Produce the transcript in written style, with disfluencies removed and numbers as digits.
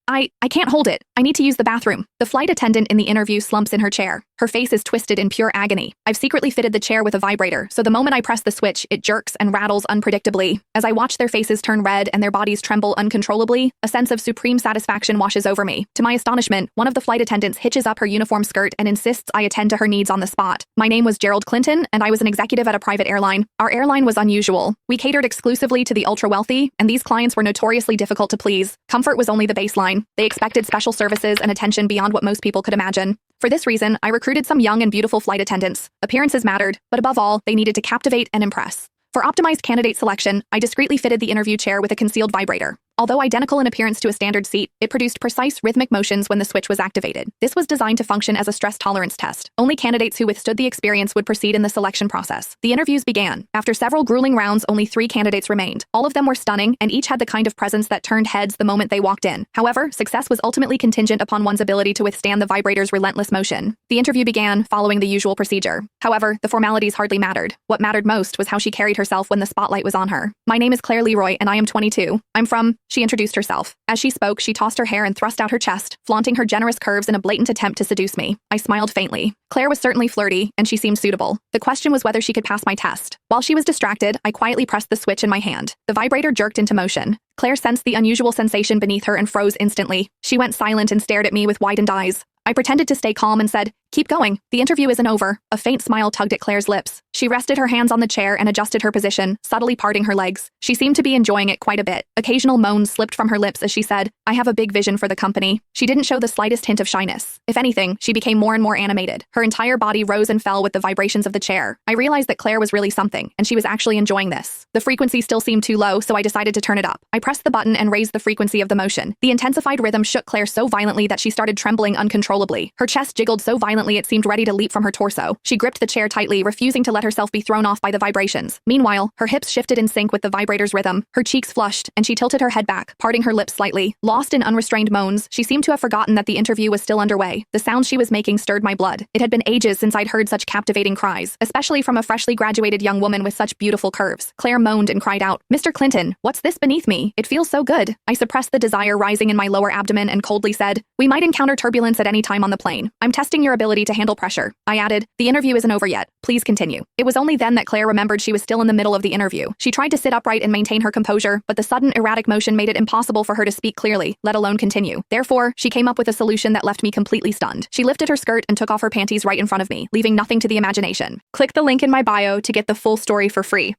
I can't hold it. I need to use the bathroom. The flight attendant in the interview slumps in her chair. Her face is twisted in pure agony. I've secretly fitted the chair with a vibrator, so the moment I press the switch, it jerks and rattles unpredictably. As I watch their faces turn red and their bodies tremble uncontrollably, a sense of supreme satisfaction washes over me. To my astonishment, one of the flight attendants hitches up her uniform skirt and insists I attend to her needs on the spot. My name was Gerald Clinton, and I was an executive at a private airline. Our airline was unusual. We catered exclusively to the ultra-wealthy, and these clients were notoriously difficult to please. Comfort was only the baseline. They expected special services and attention beyond what most people could imagine. For this reason, I recruited some young and beautiful flight attendants. Appearances mattered, but above all, they needed to captivate and impress. For optimized candidate selection, I discreetly fitted the interview chair with a concealed vibrator. Although identical in appearance to a standard seat, it produced precise rhythmic motions when the switch was activated. This was designed to function as a stress tolerance test. Only candidates who withstood the experience would proceed in the selection process. The interviews began. After several grueling rounds, only 3 candidates remained. All of them were stunning, and each had the kind of presence that turned heads the moment they walked in. However, success was ultimately contingent upon one's ability to withstand the vibrator's relentless motion. The interview began, following the usual procedure. However, the formalities hardly mattered. What mattered most was how she carried herself when the spotlight was on her. My name is Claire Leroy, and I am 22. I'm from... She introduced herself. As she spoke, she tossed her hair and thrust out her chest, flaunting her generous curves in a blatant attempt to seduce me. I smiled faintly. Claire was certainly flirty, and she seemed suitable. The question was whether she could pass my test. While she was distracted, I quietly pressed the switch in my hand. The vibrator jerked into motion. Claire sensed the unusual sensation beneath her and froze instantly. She went silent and stared at me with widened eyes. I pretended to stay calm and said, "Keep going. The interview isn't over." A faint smile tugged at Claire's lips. She rested her hands on the chair and adjusted her position, subtly parting her legs. She seemed to be enjoying it quite a bit. Occasional moans slipped from her lips as she said, "I have a big vision for the company." She didn't show the slightest hint of shyness. If anything, she became more and more animated. Her entire body rose and fell with the vibrations of the chair. I realized that Claire was really something, and she was actually enjoying this. The frequency still seemed too low, so I decided to turn it up. I pressed the button and raised the frequency of the motion. The intensified rhythm shook Claire so violently that she started trembling uncontrollably. Her chest jiggled so violently it seemed ready to leap from her torso. She gripped the chair tightly, refusing to let herself be thrown off by the vibrations. Meanwhile, her hips shifted in sync with the vibrator's rhythm. Her cheeks flushed, and she tilted her head back, parting her lips slightly. Lost in unrestrained moans, she seemed to have forgotten that the interview was still underway. The sounds she was making stirred my blood. It had been ages since I'd heard such captivating cries, especially from a freshly graduated young woman with such beautiful curves. Claire moaned and cried out, "Mr. Clinton, what's this beneath me? It feels so good." I suppressed the desire rising in my lower abdomen and coldly said, "We might encounter turbulence at any time on the plane. I'm testing your ability to handle pressure." I added, "The interview isn't over yet. Please continue." It was only then that Claire remembered she was still in the middle of the interview. She tried to sit upright and maintain her composure, but the sudden erratic motion made it impossible for her to speak clearly, let alone continue. Therefore, she came up with a solution that left me completely stunned. She lifted her skirt and took off her panties right in front of me, leaving nothing to the imagination. Click the link in my bio to get the full story for free.